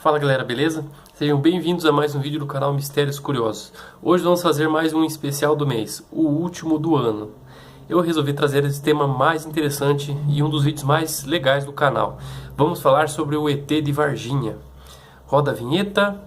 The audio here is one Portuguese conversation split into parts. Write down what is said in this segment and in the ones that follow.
Fala galera, beleza? Sejam bem-vindos a mais um vídeo do canal Mistérios Curiosos. Hoje vamos fazer mais um especial do mês, o último do ano. Eu resolvi trazer esse tema mais interessante e um dos vídeos mais legais do canal. Vamos falar sobre o ET de Varginha. Roda a vinheta.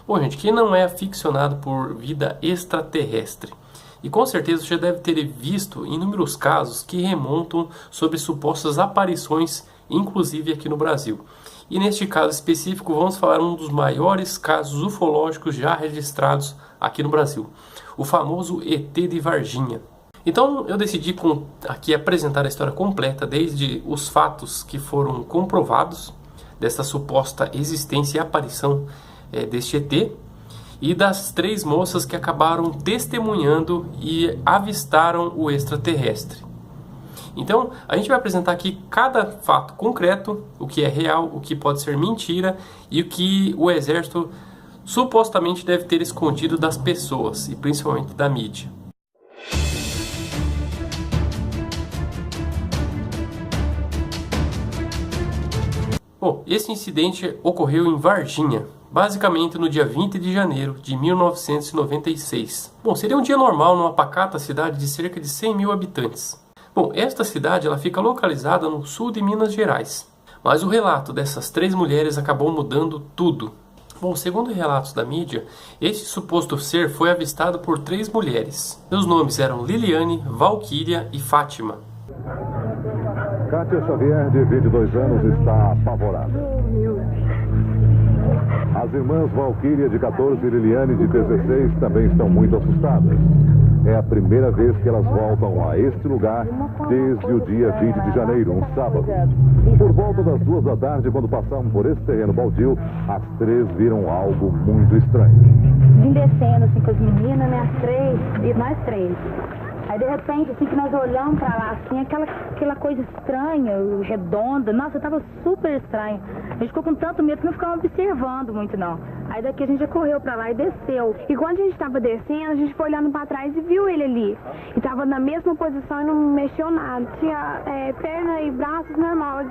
Bom, gente, quem não é aficionado por vida extraterrestre? E com certeza já deve ter visto inúmeros casos que remontam sobre supostas aparições, inclusive aqui no Brasil. E neste caso específico vamos falar um dos maiores casos ufológicos já registrados aqui no Brasil. O famoso ET de Varginha. Então eu decidi aqui apresentar a história completa, desde os fatos que foram comprovados desta suposta existência e aparição deste ET, e das 3 moças que acabaram testemunhando e avistaram o extraterrestre. Então, a gente vai apresentar aqui cada fato concreto, o que é real, o que pode ser mentira e o que o exército supostamente deve ter escondido das pessoas e principalmente da mídia. Bom, esse incidente ocorreu em Varginha, basicamente no dia 20 de janeiro de 1996. Bom, seria um dia normal numa pacata cidade de cerca de 100 mil habitantes. Bom, esta cidade ela fica localizada no sul de Minas Gerais. Mas o relato dessas 3 mulheres acabou mudando tudo. Bom, segundo relatos da mídia, este suposto ser foi avistado por 3 mulheres. Seus nomes eram Liliane, Valquíria e Fátima. Kátia Xavier, de 22 anos, está apavorada. As irmãs Valquíria, de 14, e Liliane, de 16, também estão muito assustadas. É a primeira vez que elas voltam a este lugar desde o dia 20 de janeiro, um sábado. Por volta das 2 da tarde, quando passavam por esse terreno baldio, as 3 viram algo muito estranho. Vim descendo assim com as meninas, né, as 3, e nós 3. Aí de repente, assim que nós olhamos pra lá, assim, aquela coisa estranha, redonda, nossa, tava super estranho. A gente ficou com tanto medo que não ficava observando muito, não. Aí daqui a gente já correu pra lá e desceu. E quando a gente tava descendo, a gente foi olhando pra trás e viu ele ali. E tava na mesma posição e não mexeu nada. Tinha perna e braços normal,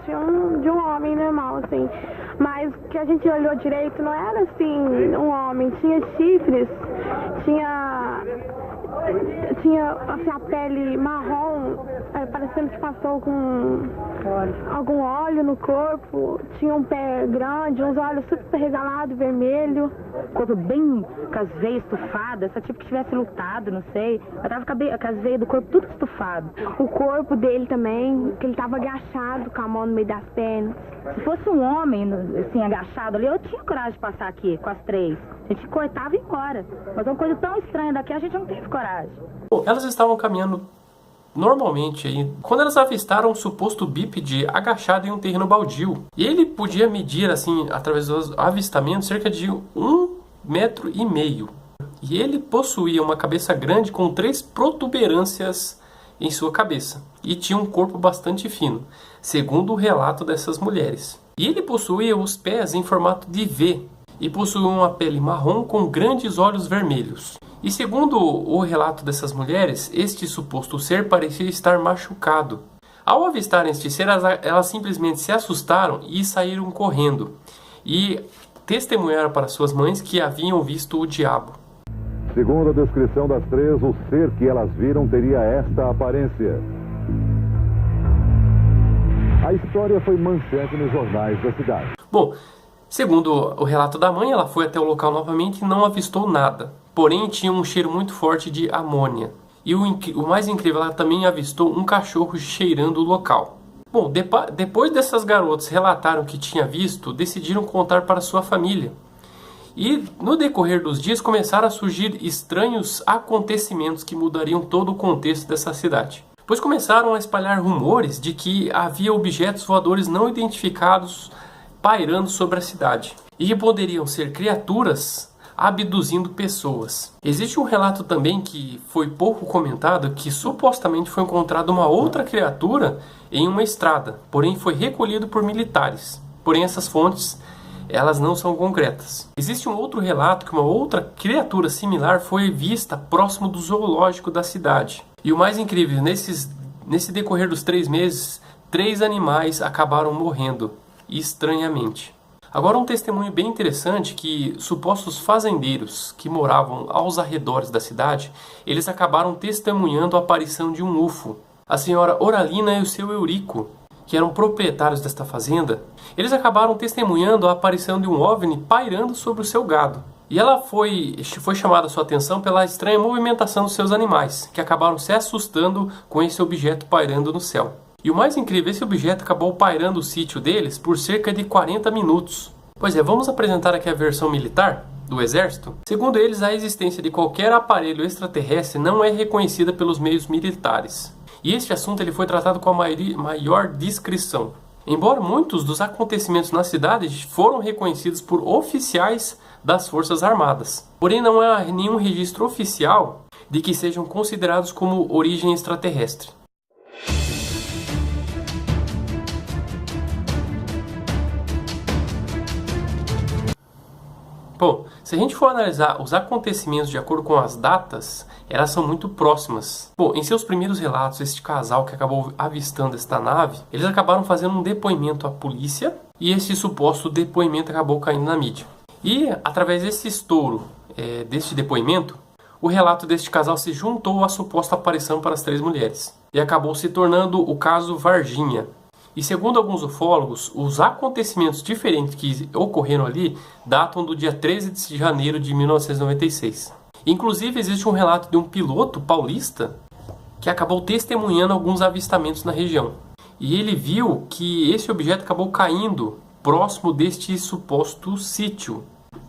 de um homem normal, assim. Mas que a gente olhou direito, não era assim, um homem. Tinha chifres, tinha assim, a pele marrom, parecendo que passou com algum óleo no corpo. Tinha um pé grande, uns olhos super regalados, vermelho. Corpo bem com as veias estufadas, essa tipo que tivesse lutado, não sei. Eu tava com as veias do corpo tudo estufado. O corpo dele também, que ele tava agachado, com a mão no meio das pernas. Se fosse um homem, assim, agachado ali, eu tinha coragem de passar aqui com as 3. A gente cortava e ia embora. Mas uma coisa tão estranha daqui, a gente não teve coragem. Bom, elas estavam caminhando normalmente aí, quando elas avistaram um suposto bípede agachado em um terreno baldio. E ele podia medir, assim, através dos avistamentos, cerca de 1,5 metros. E ele possuía uma cabeça grande com 3 protuberâncias em sua cabeça. E tinha um corpo bastante fino, segundo o relato dessas mulheres. E ele possuía os pés em formato de V. E possuía uma pele marrom com grandes olhos vermelhos. E segundo o relato dessas mulheres, este suposto ser parecia estar machucado. Ao avistarem este ser, elas simplesmente se assustaram e saíram correndo. E testemunharam para suas mães que haviam visto o diabo. Segundo a descrição das 3, o ser que elas viram teria esta aparência. A história foi manchete nos jornais da cidade. Bom, segundo o relato da mãe, ela foi até o local novamente e não avistou nada. Porém, tinha um cheiro muito forte de amônia. E o mais incrível, ela também avistou um cachorro cheirando o local. Bom, depois dessas garotas relataram o que tinha visto, decidiram contar para sua família. E no decorrer dos dias começaram a surgir estranhos acontecimentos que mudariam todo o contexto dessa cidade. Pois começaram a espalhar rumores de que havia objetos voadores não identificados pairando sobre a cidade. E que poderiam ser criaturas abduzindo pessoas. Existe um relato também que foi pouco comentado, que supostamente foi encontrada uma outra criatura em uma estrada, porém foi recolhido por militares. Porém essas fontes elas não são concretas. Existe um outro relato que uma outra criatura similar foi vista próximo do zoológico da cidade. E o mais incrível, nesse decorrer dos 3 meses, 3 animais acabaram morrendo, estranhamente. Agora, um testemunho bem interessante que supostos fazendeiros que moravam aos arredores da cidade, eles acabaram testemunhando a aparição de um UFO. A senhora Oralina e o seu Eurico, que eram proprietários desta fazenda, eles acabaram testemunhando a aparição de um OVNI pairando sobre o seu gado. E ela foi chamada a sua atenção pela estranha movimentação dos seus animais, que acabaram se assustando com esse objeto pairando no céu. E o mais incrível, esse objeto acabou pairando o sítio deles por cerca de 40 minutos. Pois é, vamos apresentar aqui a versão militar do Exército. Segundo eles, a existência de qualquer aparelho extraterrestre não é reconhecida pelos meios militares. E este assunto ele foi tratado com a maior discrição. Embora muitos dos acontecimentos na cidade foram reconhecidos por oficiais das Forças Armadas. Porém, não há nenhum registro oficial de que sejam considerados como origem extraterrestre. Bom, se a gente for analisar os acontecimentos de acordo com as datas, elas são muito próximas. Bom, em seus primeiros relatos, este casal que acabou avistando esta nave, eles acabaram fazendo um depoimento à polícia e esse suposto depoimento acabou caindo na mídia. E, através desse estouro, deste depoimento, o relato deste casal se juntou à suposta aparição para as 3 mulheres e acabou se tornando o caso Varginha. E segundo alguns ufólogos, os acontecimentos diferentes que ocorreram ali datam do dia 13 de janeiro de 1996. Inclusive, existe um relato de um piloto paulista que acabou testemunhando alguns avistamentos na região. E ele viu que esse objeto acabou caindo próximo deste suposto sítio.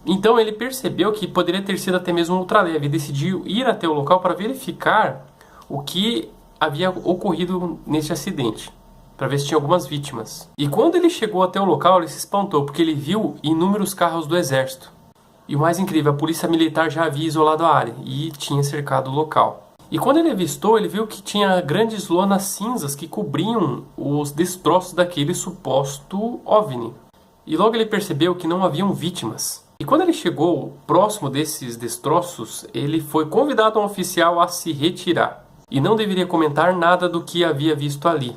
Então ele percebeu que poderia ter sido até mesmo um ultraleve e decidiu ir até o local para verificar o que havia ocorrido neste acidente, para ver se tinha algumas vítimas. E quando ele chegou até o local, ele se espantou, porque ele viu inúmeros carros do exército. E o mais incrível, a polícia militar já havia isolado a área e tinha cercado o local. E quando ele avistou, ele viu que tinha grandes lonas cinzas que cobriam os destroços daquele suposto OVNI. E logo ele percebeu que não haviam vítimas. E quando ele chegou próximo desses destroços, ele foi convidado a um oficial a se retirar. E não deveria comentar nada do que havia visto ali.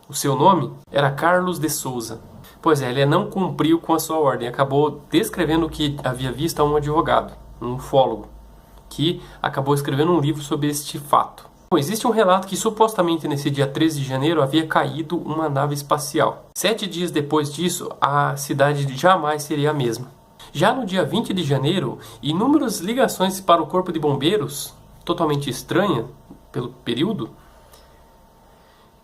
O seu nome era Carlos de Souza. Pois é, ele não cumpriu com a sua ordem. Acabou descrevendo o que havia visto a um advogado, um ufólogo, que acabou escrevendo um livro sobre este fato. Bom, existe um relato que supostamente nesse dia 13 de janeiro havia caído uma nave espacial. 7 dias depois disso, a cidade jamais seria a mesma. Já no dia 20 de janeiro, inúmeras ligações para o Corpo de Bombeiros, totalmente estranha pelo período,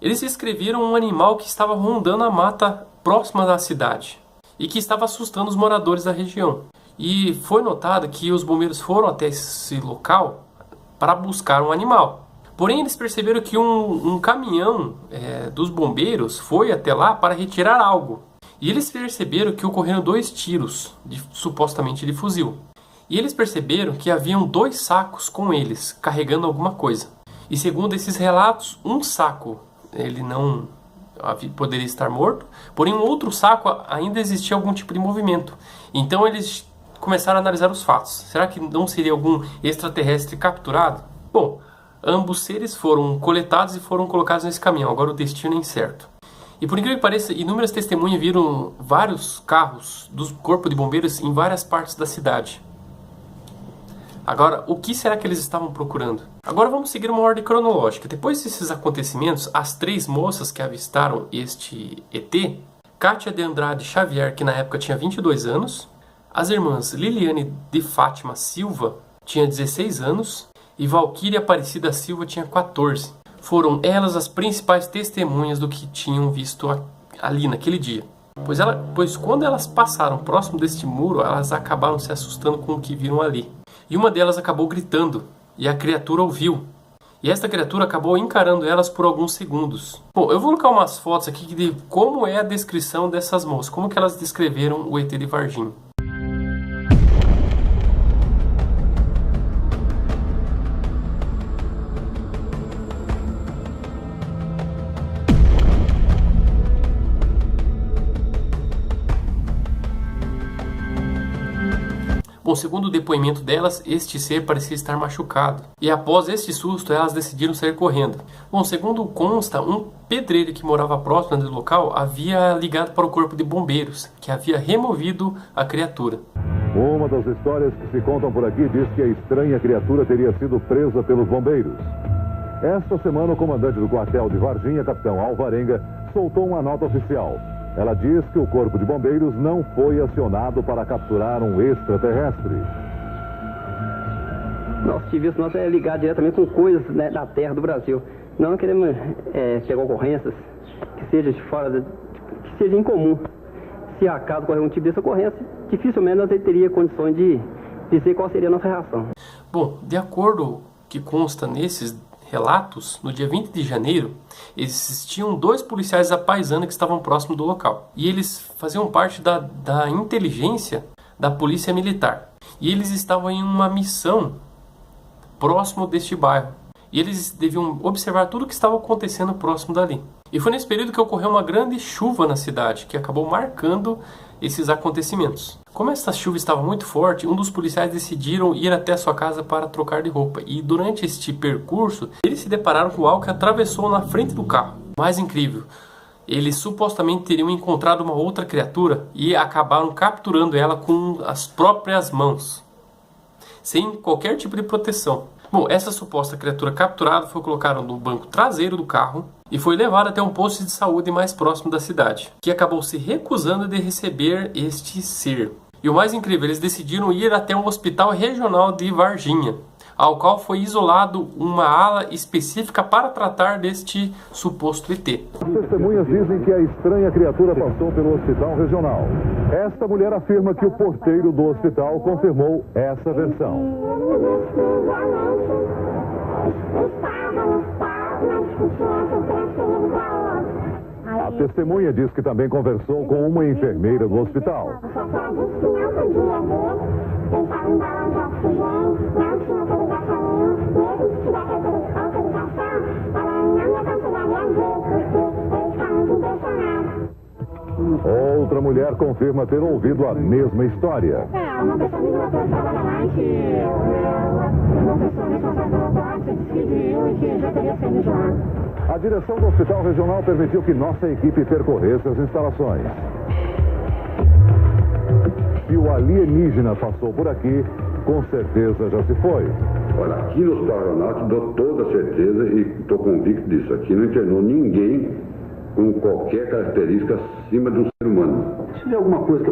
eles descreveram um animal que estava rondando a mata próxima da cidade e que estava assustando os moradores da região. E foi notado que os bombeiros foram até esse local para buscar um animal. Porém, eles perceberam que um caminhão dos bombeiros foi até lá para retirar algo. E eles perceberam que ocorreram 2 tiros, supostamente de fuzil. E eles perceberam que haviam 2 sacos com eles, carregando alguma coisa. E segundo esses relatos, um saco ele não poderia estar morto, porém um outro saco ainda existia algum tipo de movimento. Então eles começaram a analisar os fatos. Será que não seria algum extraterrestre capturado? Bom, ambos seres foram coletados e foram colocados nesse caminhão. Agora o destino é incerto. E por incrível que pareça, inúmeras testemunhas viram vários carros do Corpo de Bombeiros em várias partes da cidade. Agora, o que será que eles estavam procurando? Agora vamos seguir uma ordem cronológica. Depois desses acontecimentos, as 3 moças que avistaram este ET, Kátia de Andrade Xavier, que na época tinha 22 anos, as irmãs Liliane de Fátima Silva, tinha 16 anos, e Valquíria Aparecida Silva tinha 14. Foram elas as principais testemunhas do que tinham visto ali naquele dia. Pois quando elas passaram próximo deste muro, elas acabaram se assustando com o que viram ali. E uma delas acabou gritando, e a criatura ouviu. E esta criatura acabou encarando elas por alguns segundos. Bom, eu vou colocar umas fotos aqui de como é a descrição dessas moças, como que elas descreveram o ET de Varginha. Bom, segundo o depoimento delas, este ser parecia estar machucado. E após este susto, elas decidiram sair correndo. Bom, segundo consta, um pedreiro que morava próximo do local havia ligado para o corpo de bombeiros, que havia removido a criatura. Uma das histórias que se contam por aqui diz que a estranha criatura teria sido presa pelos bombeiros. Esta semana, o comandante do quartel de Varginha, capitão Alvarenga, soltou uma nota oficial. Ela diz que o corpo de bombeiros não foi acionado para capturar um extraterrestre. Nosso serviço nosso é ligar diretamente com coisas, né, da terra do Brasil. Não queremos pegar ocorrências que seja de fora, que seja incomum. Se acaso ocorrer um tipo dessa ocorrência, dificilmente nós teria condições de dizer qual seria a nossa reação. Bom, de acordo que consta nesses relatos, no dia 20 de janeiro, existiam 2 policiais da paisana que estavam próximo do local. E eles faziam parte da inteligência da polícia militar. E eles estavam em uma missão próximo deste bairro. E eles deviam observar tudo o que estava acontecendo próximo dali. E foi nesse período que ocorreu uma grande chuva na cidade, que acabou marcando esses acontecimentos. Como essa chuva estava muito forte, um dos policiais decidiram ir até a sua casa para trocar de roupa. E durante este percurso, eles se depararam com algo que atravessou na frente do carro. Mais incrível, eles supostamente teriam encontrado uma outra criatura e acabaram capturando ela com as próprias mãos, sem qualquer tipo de proteção. Bom, essa suposta criatura capturada foi colocada no banco traseiro do carro e foi levada até um posto de saúde mais próximo da cidade, que acabou se recusando de receber este ser. E o mais incrível, eles decidiram ir até um hospital regional de Varginha, ao qual foi isolado uma ala específica para tratar deste suposto ET. As testemunhas dizem que a estranha criatura passou pelo hospital regional. Esta mulher afirma que o porteiro do hospital confirmou essa versão. A testemunha diz que também conversou com uma enfermeira do hospital. Outra mulher confirma ter ouvido a mesma história. Uma pessoa me ligou para falar lá que uma pessoa responsável pela autópsia decidiu e que já teria saído de lá. A direção do hospital regional permitiu que nossa equipe percorresse as instalações. Se o alienígena passou por aqui, com certeza já se foi. Olha, aqui no Hospital Regional, te dou toda certeza e estou convicto disso. Aqui não internou ninguém com qualquer característica acima de um ser humano. Se tiver alguma coisa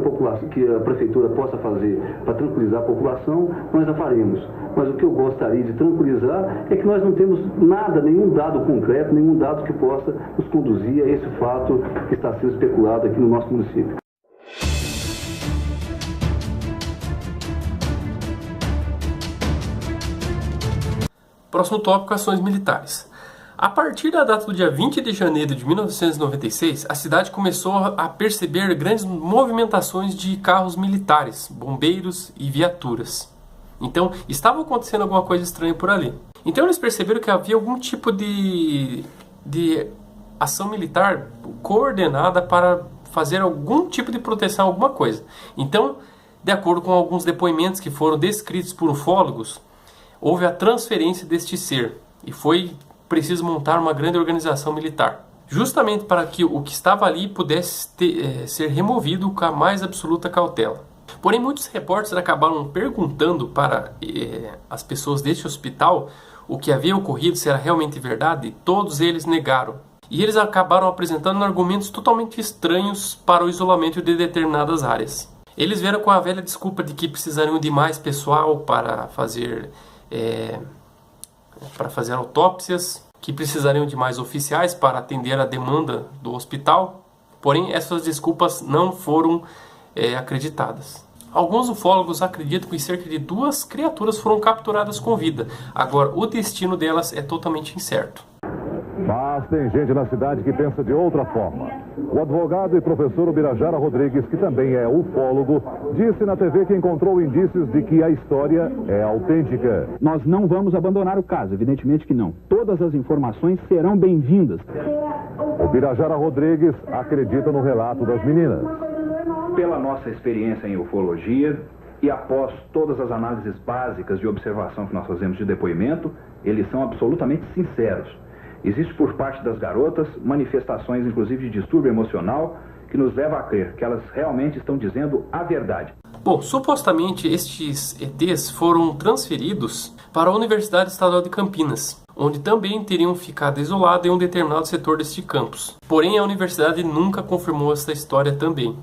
que a prefeitura possa fazer para tranquilizar a população, nós a faremos. Mas o que eu gostaria de tranquilizar é que nós não temos nada, nenhum dado concreto, nenhum dado que possa nos conduzir a esse fato que está sendo especulado aqui no nosso município. Próximo tópico, ações militares. A partir da data do dia 20 de janeiro de 1996, a cidade começou a perceber grandes movimentações de carros militares, bombeiros e viaturas. Então, estava acontecendo alguma coisa estranha por ali. Então, eles perceberam que havia algum tipo de ação militar coordenada para fazer algum tipo de proteção, alguma coisa. Então, de acordo com alguns depoimentos que foram descritos por ufólogos, houve a transferência deste ser e foi preciso montar uma grande organização militar, justamente para que o que estava ali pudesse ser removido com a mais absoluta cautela. Porém, muitos repórteres acabaram perguntando para as pessoas deste hospital o que havia ocorrido, se era realmente verdade, e todos eles negaram. E eles acabaram apresentando argumentos totalmente estranhos para o isolamento de determinadas áreas. Eles vieram com a velha desculpa de que precisariam de mais pessoal para fazer autópsias, que precisariam de mais oficiais para atender a demanda do hospital. Porém, essas desculpas não foram acreditadas. Alguns ufólogos acreditam que cerca de 2 criaturas foram capturadas com vida. Agora, o destino delas é totalmente incerto. Mas tem gente na cidade que pensa de outra forma. O advogado e professor Ubirajara Rodrigues, que também é ufólogo, disse na TV que encontrou indícios de que a história é autêntica. Nós não vamos abandonar o caso, evidentemente que não. Todas as informações serão bem-vindas. Ubirajara Rodrigues acredita no relato das meninas. Pela nossa experiência em ufologia, e após todas as análises básicas de observação que nós fazemos de depoimento, eles são absolutamente sinceros. Existe por parte das garotas manifestações, inclusive, de distúrbio emocional, que nos leva a crer que elas realmente estão dizendo a verdade. Bom, supostamente estes ETs foram transferidos para a Universidade Estadual de Campinas, onde também teriam ficado isolados em um determinado setor deste campus. Porém, a universidade nunca confirmou essa história também.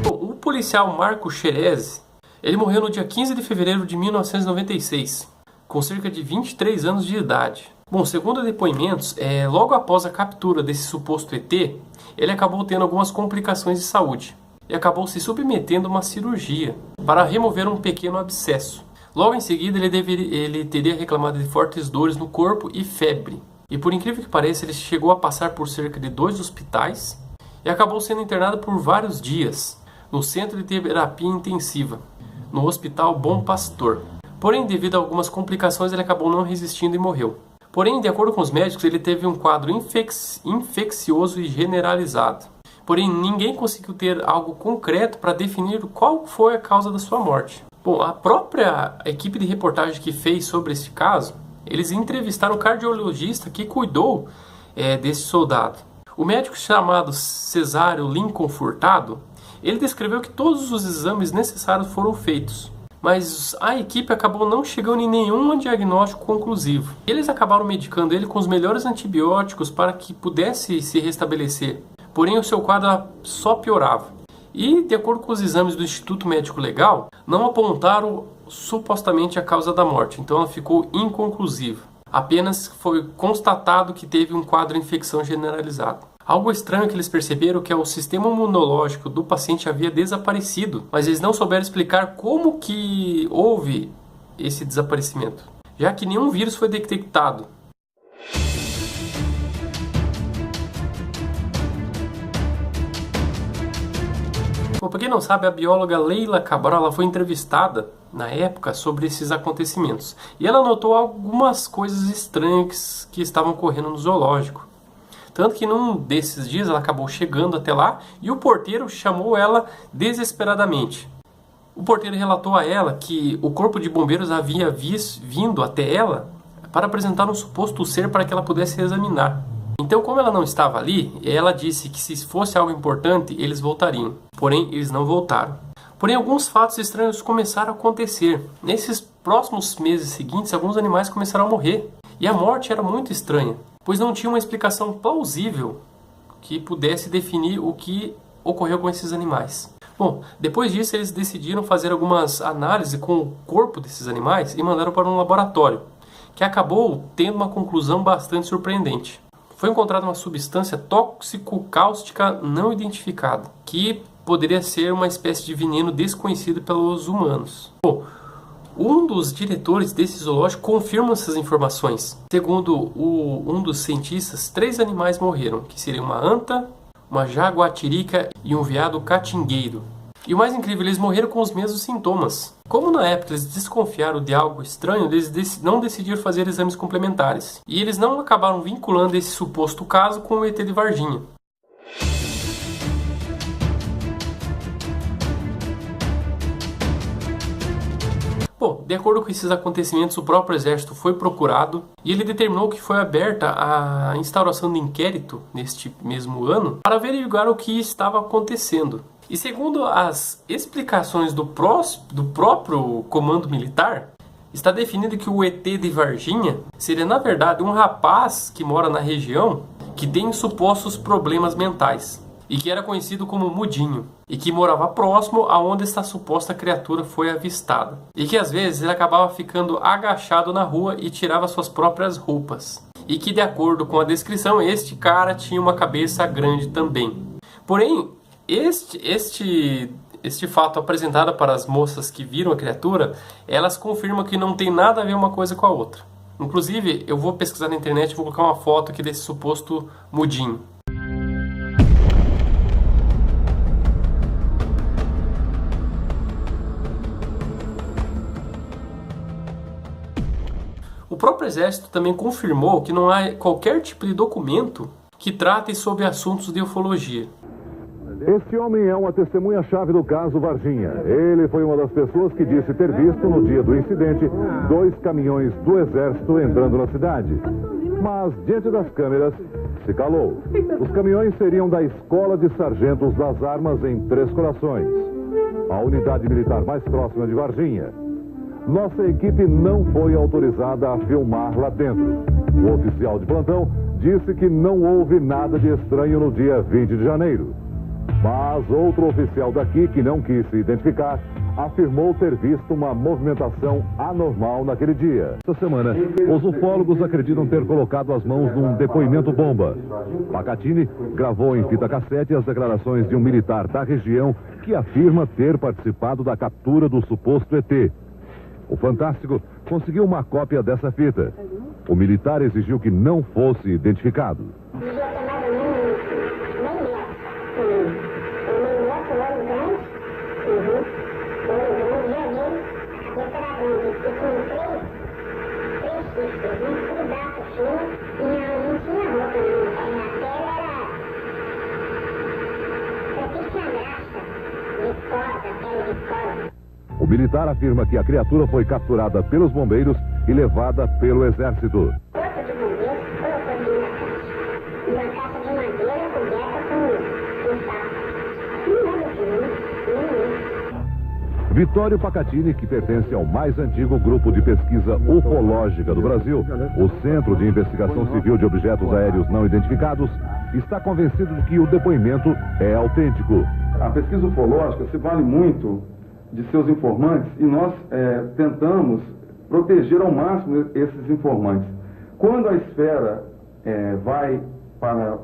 Bom, o policial Marco Xerez, ele morreu no dia 15 de fevereiro de 1996, com cerca de 23 anos de idade. Bom, segundo depoimentos, logo após a captura desse suposto ET, ele acabou tendo algumas complicações de saúde e acabou se submetendo a uma cirurgia para remover um pequeno abscesso. Logo em seguida, ele teria reclamado de fortes dores no corpo e febre. E por incrível que pareça, ele chegou a passar por cerca de 2 hospitais e acabou sendo internado por vários dias no Centro de Terapia Intensiva, no Hospital Bom Pastor. Porém, devido a algumas complicações, ele acabou não resistindo e morreu. Porém, de acordo com os médicos, ele teve um quadro infeccioso e generalizado. Porém, ninguém conseguiu ter algo concreto para definir qual foi a causa da sua morte. Bom, a própria equipe de reportagem que fez sobre esse caso, eles entrevistaram o cardiologista que cuidou desse soldado. O médico chamado Cesário Lincoln Furtado, ele descreveu que todos os exames necessários foram feitos, mas a equipe acabou não chegando em nenhum diagnóstico conclusivo. Eles acabaram medicando ele com os melhores antibióticos para que pudesse se restabelecer, porém o seu quadro só piorava. E, de acordo com os exames do Instituto Médico Legal, não apontaram supostamente a causa da morte, então ela ficou inconclusiva. Apenas foi constatado que teve um quadro de infecção generalizada. Algo estranho que eles perceberam que o sistema imunológico do paciente havia desaparecido, mas eles não souberam explicar como que houve esse desaparecimento, já que nenhum vírus foi detectado. Bom, para quem não sabe, a bióloga Leila Cabral ela foi entrevistada na época sobre esses acontecimentos e ela notou algumas coisas estranhas que estavam ocorrendo no zoológico. Tanto que num desses dias ela acabou chegando até lá e o porteiro chamou ela desesperadamente. O porteiro relatou a ela que o corpo de bombeiros havia vindo até ela para apresentar um suposto ser para que ela pudesse examinar. Então, como ela não estava ali, ela disse que se fosse algo importante, eles voltariam. Porém, eles não voltaram. Porém, alguns fatos estranhos começaram a acontecer. Nesses próximos meses seguintes, alguns animais começaram a morrer. E a morte era muito estranha, pois não tinha uma explicação plausível que pudesse definir o que ocorreu com esses animais. Bom, depois disso eles decidiram fazer algumas análises com o corpo desses animais e mandaram para um laboratório, que acabou tendo uma conclusão bastante surpreendente. Foi encontrada uma substância tóxico-cáustica não identificada, que poderia ser uma espécie de veneno desconhecido pelos humanos. Bom, um dos diretores desse zoológico confirma essas informações. Segundo um dos cientistas, 3 animais morreram, que seriam uma anta, uma jaguatirica e um veado catingueiro. E o mais incrível, eles morreram com os mesmos sintomas. Como na época eles desconfiaram de algo estranho, eles não decidiram fazer exames complementares. E eles não acabaram vinculando esse suposto caso com o ET de Varginha. Bom, de acordo com esses acontecimentos, o próprio exército foi procurado e ele determinou que foi aberta a instauração de inquérito neste mesmo ano para averiguar o que estava acontecendo. E segundo as explicações do próprio comando militar, está definido que o ET de Varginha seria na verdade um rapaz que mora na região que tem supostos problemas mentais e que era conhecido como Mudinho, e que morava próximo aonde essa suposta criatura foi avistada. E que às vezes ele acabava ficando agachado na rua e tirava suas próprias roupas. E que, de acordo com a descrição, este cara tinha uma cabeça grande também. Porém, este fato apresentado para as moças que viram a criatura, elas confirmam que não tem nada a ver uma coisa com a outra. Inclusive, eu vou pesquisar na internet e vou colocar uma foto aqui desse suposto Mudinho. O próprio exército também confirmou que não há qualquer tipo de documento que que trate sobre assuntos de ufologia. Este homem é uma testemunha-chave do caso Varginha. Ele foi uma das pessoas que disse ter visto, no dia do incidente, 2 caminhões do Exército entrando na cidade. Mas, diante das câmeras, se calou. Os caminhões seriam da Escola de Sargentos das Armas em Três Corações, a unidade militar mais próxima de Varginha. Nossa equipe não foi autorizada a filmar lá dentro. O oficial de plantão disse que não houve nada de estranho no dia 20 de janeiro. Mas outro oficial daqui, que não quis se identificar, afirmou ter visto uma movimentação anormal naquele dia. Esta semana, os ufólogos acreditam ter colocado as mãos num depoimento bomba. Pacatini gravou em fita cassete as declarações de um militar da região que afirma ter participado da captura do suposto ET. O Fantástico conseguiu uma cópia dessa fita. O militar exigiu que não fosse identificado. O militar afirma que a criatura foi capturada pelos bombeiros e levada pelo Exército. Vitório Pacatini, que pertence ao mais antigo grupo de pesquisa ufológica do Brasil, o Centro de Investigação Civil de Objetos Aéreos Não Identificados, está convencido de que o depoimento é autêntico. A pesquisa ufológica se vale muito de seus informantes e nós tentamos proteger ao máximo esses informantes. Quando a esfera vai para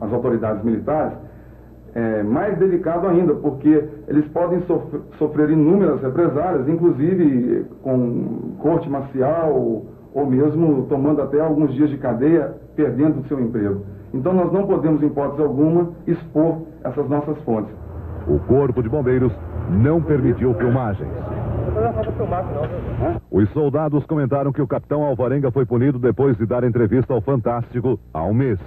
as autoridades militares, é mais delicado ainda, porque eles podem sofrer inúmeras represálias, inclusive com corte marcial ou mesmo tomando até alguns dias de cadeia, perdendo o seu emprego. Então nós não podemos, em hipótese alguma, expor essas nossas fontes. O Corpo de Bombeiros não permitiu filmagens. Os soldados comentaram que o capitão Alvarenga foi punido depois de dar entrevista ao Fantástico há um mês.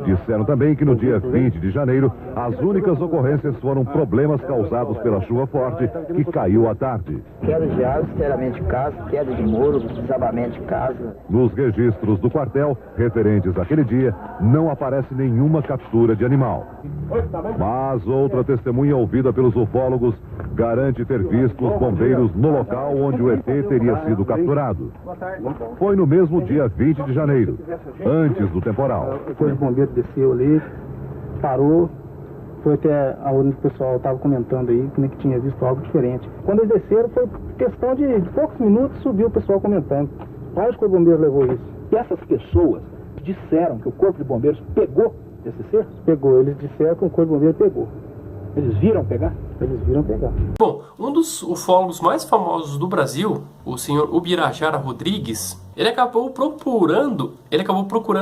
Disseram também que no dia 20 de janeiro, as únicas ocorrências foram problemas causados pela chuva forte que caiu à tarde. Queda de árvore, esteiramento de casa, queda de muro, desabamento de casa. Nos registros do quartel, referentes àquele dia, não aparece nenhuma captura de animal. Mas outra testemunha ouvida pelos ufólogos garante ter visto os bombeiros no local onde o ET teria sido capturado. Foi no mesmo dia 20 de janeiro, antes do temporal. Depois o bombeiro desceu ali, parou, foi até onde o pessoal estava comentando aí, que tinha visto algo diferente. Quando eles desceram, foi questão de poucos minutos, subiu o pessoal comentando. Onde que o bombeiro levou isso? E essas pessoas disseram que o Corpo de Bombeiros pegou esse ser? Pegou, eles disseram que o Corpo de Bombeiros pegou. Eles viram pegar? Eles viram pegar. Bom, um dos ufólogos mais famosos do Brasil, o senhor Ubirajara Rodrigues, ele acabou procurando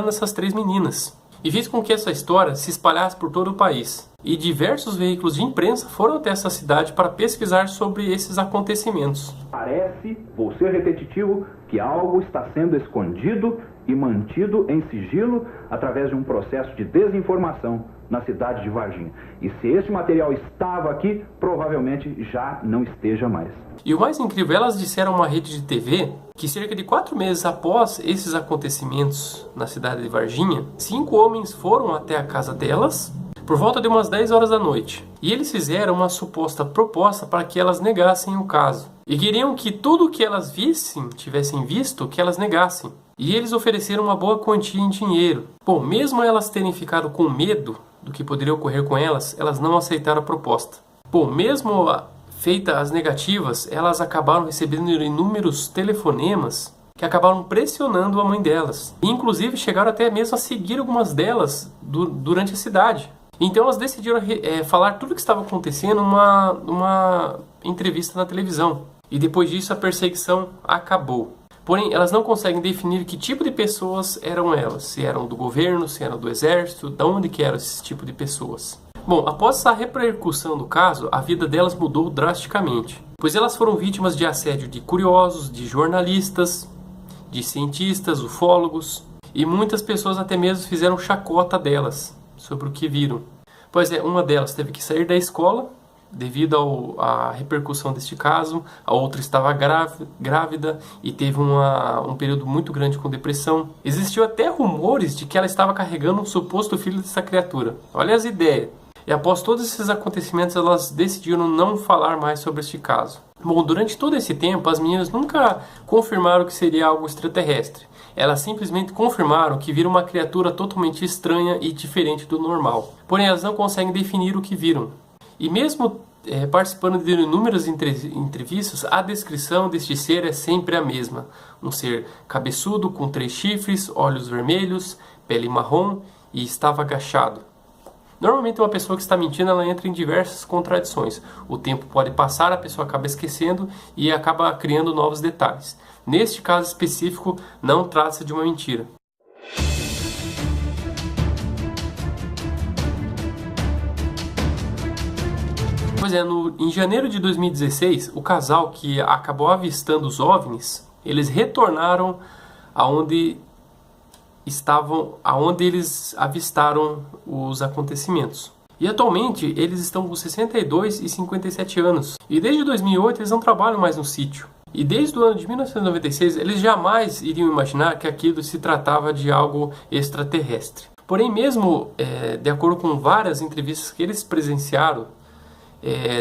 essas 3 meninas e fez com que essa história se espalhasse por todo o país. E diversos veículos de imprensa foram até essa cidade para pesquisar sobre esses acontecimentos. Parece, vou ser repetitivo, que algo está sendo escondido e mantido em sigilo através de um processo de desinformação na cidade de Varginha. E se esse material estava aqui, provavelmente já não esteja mais. E o mais incrível, elas disseram a uma rede de TV que cerca de 4 meses após esses acontecimentos na cidade de Varginha, 5 homens foram até a casa delas por volta de umas 10 horas da noite. E eles fizeram uma suposta proposta para que elas negassem o caso. E queriam que tudo o que elas tivessem visto, que elas negassem. E eles ofereceram uma boa quantia em dinheiro. Bom, mesmo elas terem ficado com medo do que poderia ocorrer com elas, elas não aceitaram a proposta. Bom, mesmo feitas as negativas, elas acabaram recebendo inúmeros telefonemas que acabaram pressionando a mãe delas. E, inclusive, chegaram até mesmo a seguir algumas delas durante a cidade. Então elas decidiram falar tudo o que estava acontecendo numa entrevista na televisão. E depois disso a perseguição acabou. Porém, elas não conseguem definir que tipo de pessoas eram elas. Se eram do governo, se eram do exército, de onde que eram esse tipo de pessoas. Bom, após essa repercussão do caso, a vida delas mudou drasticamente. Pois elas foram vítimas de assédio de curiosos, de jornalistas, de cientistas, ufólogos. e muitas pessoas até mesmo fizeram chacota delas sobre o que viram. Pois é, uma delas teve que sair da escola devido à repercussão deste caso, a outra estava grávida e teve um período muito grande com depressão. Existiu até rumores de que ela estava carregando um suposto filho dessa criatura. Olha as ideias. E após todos esses acontecimentos, elas decidiram não falar mais sobre este caso. Bom, durante todo esse tempo, as meninas nunca confirmaram que seria algo extraterrestre. Elas simplesmente confirmaram que viram uma criatura totalmente estranha e diferente do normal. Porém, elas não conseguem definir o que viram. E mesmo participando de inúmeras entrevistas, a descrição deste ser é sempre a mesma. Um ser cabeçudo, com 3 chifres, olhos vermelhos, pele marrom e estava agachado. Normalmente uma pessoa que está mentindo, ela entra em diversas contradições. O tempo pode passar, a pessoa acaba esquecendo e acaba criando novos detalhes. Neste caso específico, não trata-se de uma mentira. Pois é, em janeiro de 2016, o casal que acabou avistando os OVNIs, eles retornaram aonde eles avistaram os acontecimentos. E atualmente eles estão com 62 e 57 anos. E desde 2008 eles não trabalham mais no sítio. E desde o ano de 1996 eles jamais iriam imaginar que aquilo se tratava de algo extraterrestre. Porém, mesmo de acordo com várias entrevistas que eles presenciaram,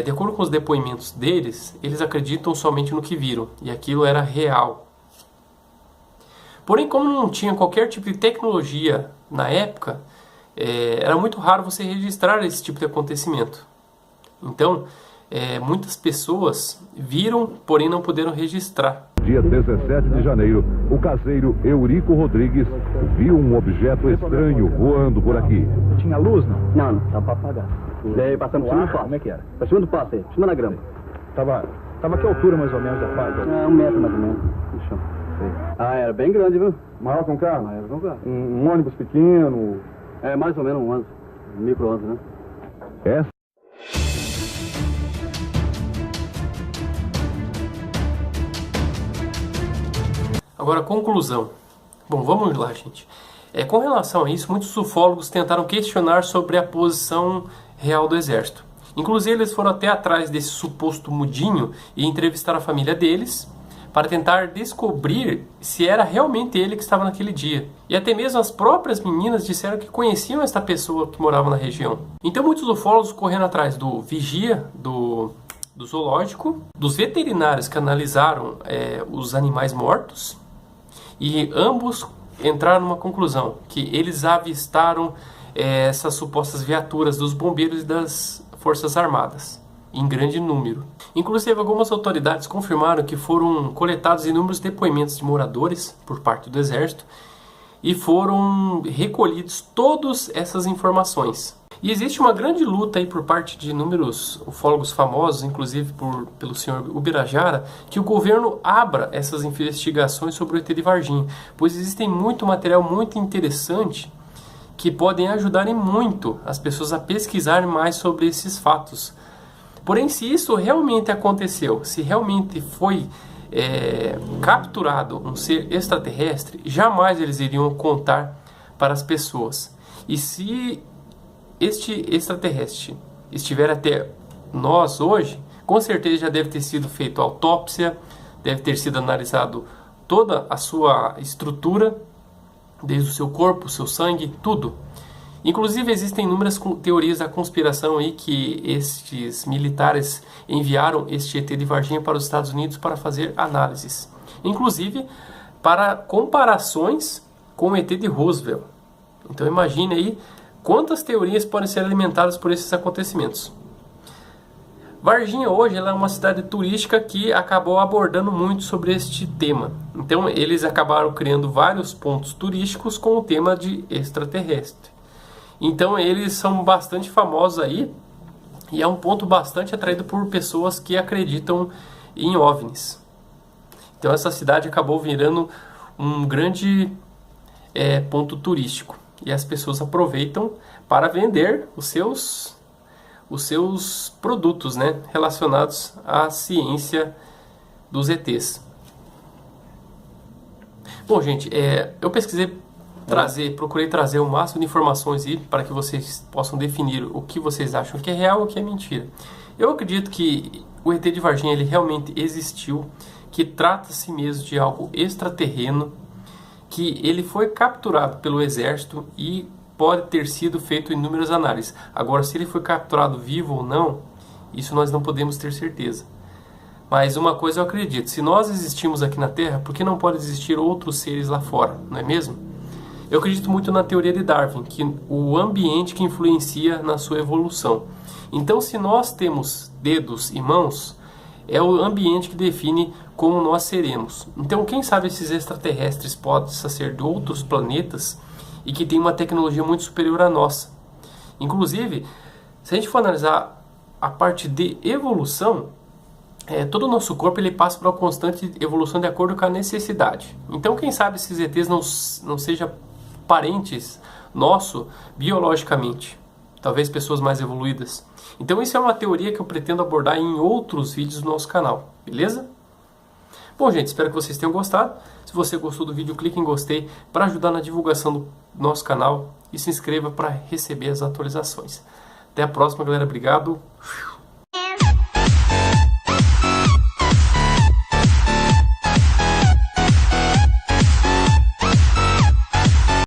de acordo com os depoimentos deles, eles acreditam somente no que viram. E aquilo era real. Porém, como não tinha qualquer tipo de tecnologia na época, era muito raro você registrar esse tipo de acontecimento. Então, muitas pessoas viram, porém não puderam registrar. Dia 17 de janeiro, o caseiro Eurico Rodrigues viu um objeto estranho voando por aqui. Tinha luz, não? Não, estava para apagar. Daí passamos por cima do passo. Como é que era? Para cima do passo aí, por cima da grama. Tava a que altura mais ou menos da fase? 1 metro mais ou menos no chão. Ah, era bem grande, viu? Maior que um carro? Maior que um carro. Um ônibus pequeno? Mais ou menos um micro-ondas, né? Essa Agora, conclusão. Bom, vamos lá, gente. Com relação a isso, muitos ufólogos tentaram questionar sobre a posição real do exército. Inclusive, eles foram até atrás desse suposto mudinho e entrevistaram a família deles para tentar descobrir se era realmente ele que estava naquele dia. E até mesmo as próprias meninas disseram que conheciam esta pessoa que morava na região. Então muitos ufólogos correndo atrás do vigia do zoológico, dos veterinários que analisaram os animais mortos, e ambos entraram numa conclusão, que eles avistaram essas supostas viaturas dos bombeiros e das Forças Armadas, em grande número. Inclusive, algumas autoridades confirmaram que foram coletados inúmeros depoimentos de moradores por parte do Exército e foram recolhidos todas essas informações. E existe uma grande luta aí por parte de inúmeros ufólogos famosos, inclusive pelo senhor Ubirajara, que o governo abra essas investigações sobre o ET de Varginha, pois existem muito material muito interessante que podem ajudar muito as pessoas a pesquisarem mais sobre esses fatos. Porém, se isso realmente aconteceu, se realmente foi capturado um ser extraterrestre, jamais eles iriam contar para as pessoas. E se este extraterrestre estiver até nós hoje, com certeza já deve ter sido feita autópsia, deve ter sido analisado toda a sua estrutura, desde o seu corpo, o seu sangue, tudo. Inclusive existem inúmeras teorias da conspiração aí que estes militares enviaram este ET de Varginha para os Estados Unidos para fazer análises. Inclusive para comparações com o ET de Roosevelt. Então imagine aí quantas teorias podem ser alimentadas por esses acontecimentos. Varginha hoje ela é uma cidade turística que acabou abordando muito sobre este tema. Então eles acabaram criando vários pontos turísticos com o tema de extraterrestre. Então eles são bastante famosos aí e é um ponto bastante atraído por pessoas que acreditam em OVNIs. Então essa cidade acabou virando um grande ponto turístico e as pessoas aproveitam para vender os seus produtos, né, relacionados à ciência dos ETs. Bom, gente, eu pesquisei procurei trazer o máximo de informações aí para que vocês possam definir o que vocês acham que é real e o que é mentira. Eu acredito que o ET de Varginha ele realmente existiu, que trata-se mesmo de algo extraterreno, que ele foi capturado pelo exército e pode ter sido feito inúmeras análises. Agora, se ele foi capturado vivo ou não, isso nós não podemos ter certeza. Mas uma coisa eu acredito, se nós existimos aqui na Terra, por que não pode existir outros seres lá fora, não é mesmo? Eu acredito muito na teoria de Darwin, que o ambiente que influencia na sua evolução. Então, se nós temos dedos e mãos, é o ambiente que define como nós seremos. Então, quem sabe esses extraterrestres podem ser de outros planetas e que tem uma tecnologia muito superior à nossa. Inclusive, se a gente for analisar a parte de evolução, todo o nosso corpo ele passa por uma constante evolução de acordo com a necessidade. Então, quem sabe esses ETs não sejam parentes nossos biologicamente. Talvez pessoas mais evoluídas. Então, isso é uma teoria que eu pretendo abordar em outros vídeos do nosso canal. Beleza? Bom, gente, espero que vocês tenham gostado. Se você gostou do vídeo, clique em gostei para ajudar na divulgação do nosso canal e se inscreva para receber as atualizações. Até a próxima, galera. Obrigado.